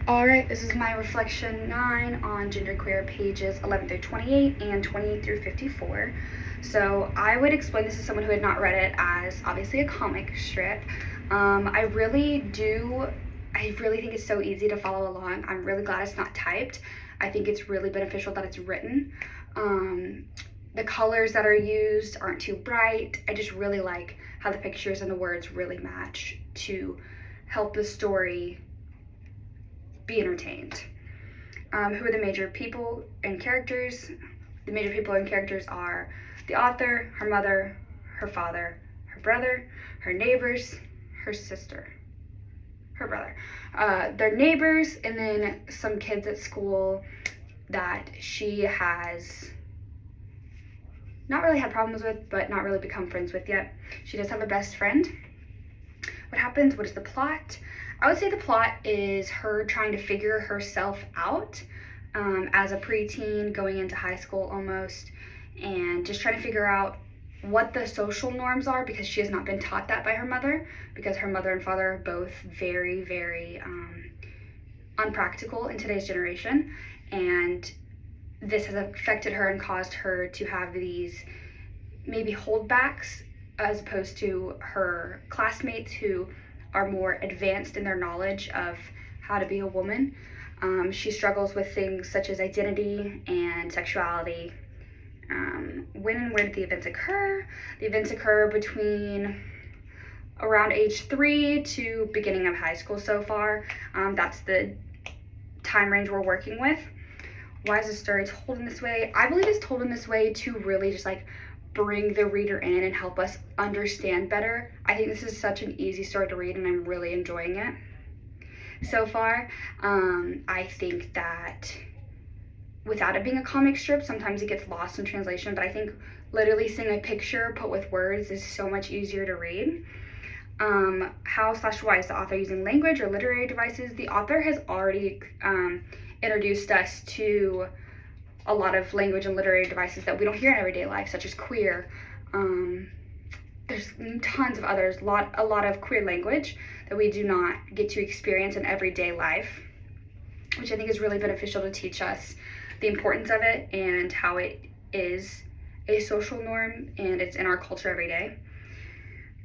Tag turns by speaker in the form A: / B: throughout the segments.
A: Alright, this is my reflection 9 on genderqueer pages 11 through 28 and 28 through 54. So I would explain this to someone who had not read it as obviously a comic strip. I really think it's so easy to follow along. I'm really glad it's not typed. I think it's really beneficial that it's written. The colors that are used aren't too bright. I just really like how the pictures and the words really match to help the story be entertained. Who are the major people and characters? The major people and characters are the author, her mother, her father, her brother, her neighbors, her sister, her brother. Their neighbors, and then some kids at school that she has not really had problems with, but not really become friends with yet. She does have a best friend. What happens? What is the plot? I would say the plot is her trying to figure herself out as a preteen going into high school almost, and just trying to figure out what the social norms are, because she has not been taught that by her mother, because her mother and father are both very, very unpractical in today's generation, and this has affected her and caused her to have these maybe holdbacks as opposed to her classmates who are more advanced in their knowledge of how to be a woman. She struggles with things such as identity and sexuality. When and where did the events occur? The events occur between around age 3 to beginning of high school so far. That's the time range we're working with. Why is the story told in this way? I believe it's told in this way to really just like bring the reader in and help us understand better. I think this is such an easy story to read, and I'm really enjoying it so far. I think that without it being a comic strip, sometimes it gets lost in translation, but I think literally seeing a picture put with words is so much easier to read. How/why is the author using language or literary devices? The author has already introduced us to a lot of language and literary devices that we don't hear in everyday life, such as queer. There's tons of others, a lot of queer language that we do not get to experience in everyday life, which I think is really beneficial to teach us the importance of it and how it is a social norm and it's in our culture every day.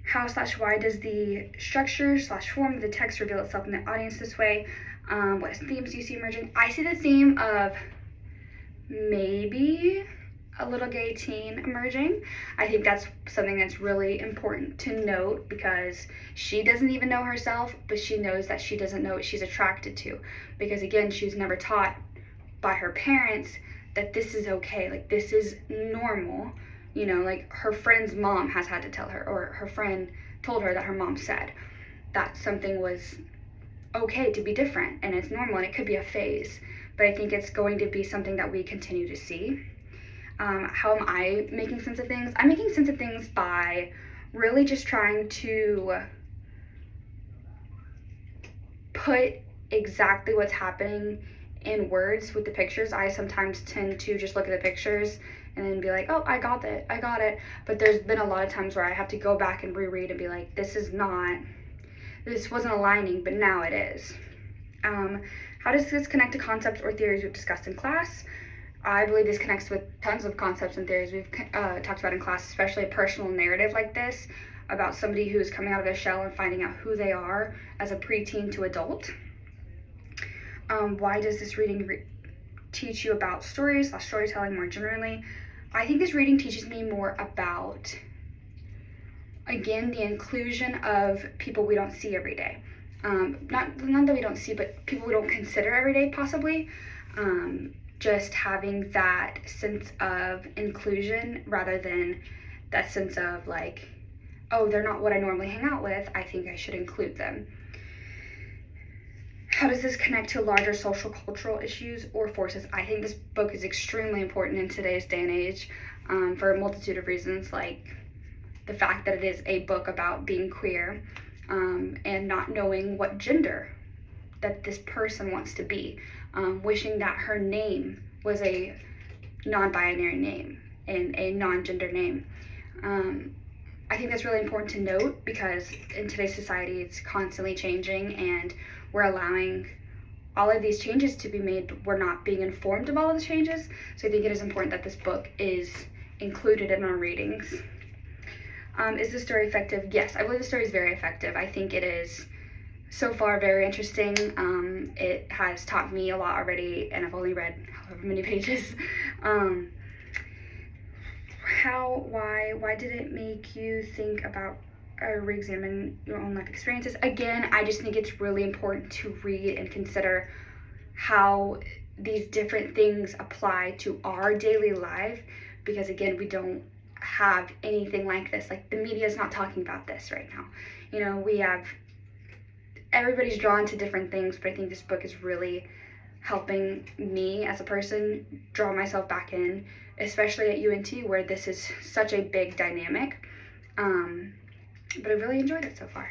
A: How/why does the structure/form of the text reveal itself in the audience this way? What themes do you see emerging? I see the theme of maybe a little gay teen emerging. I think that's something that's really important to note, because she doesn't even know herself, but she knows that she doesn't know what she's attracted to, because again, she was never taught by her parents that this is okay, like this is normal. You know, like her friend's mom has had to tell her, or her friend told her that her mom said that something was okay to be different and it's normal and it could be a phase. But I think it's going to be something that we continue to see. How am I making sense of things? I'm making sense of things by really just trying to put exactly what's happening in words with the pictures. I sometimes tend to just look at the pictures and then be like, oh, I got it. But there's been a lot of times where I have to go back and reread and be like, this wasn't aligning, but now it is. How does this connect to concepts or theories we've discussed in class? I believe this connects with tons of concepts and theories we've talked about in class, especially a personal narrative like this about somebody who's coming out of their shell and finding out who they are as a preteen to adult. Why does this reading teach you about stories/storytelling more generally? I think this reading teaches me more about, again, the inclusion of people we don't see every day. Not that we don't see, but people we don't consider every day, possibly. Just having that sense of inclusion rather than that sense of like, oh, they're not what I normally hang out with, I think I should include them. How does this connect to larger social cultural issues or forces? I think this book is extremely important in today's day and age, for a multitude of reasons, like the fact that it is a book about being queer, and not knowing what gender that this person wants to be, wishing that her name was a non-binary name and a non-gender name. I think that's really important to note, because in today's society it's constantly changing and we're allowing all of these changes to be made, we're not being informed of all of the changes. So I think it is important that this book is included in our readings. Is the story effective? Yes, I believe the story is very effective. I think it is so far very interesting. It has taught me a lot already, and I've only read however many pages. Why did it make you think about or re-examine your own life experiences? Again, I just think it's really important to read and consider how these different things apply to our daily life, because again, we don't have anything like this. Like, the media is not talking about this right now. You know, we have, everybody's drawn to different things, but I think this book is really helping me as a person draw myself back in, especially at UNT where this is such a big dynamic. But I really enjoyed it so far.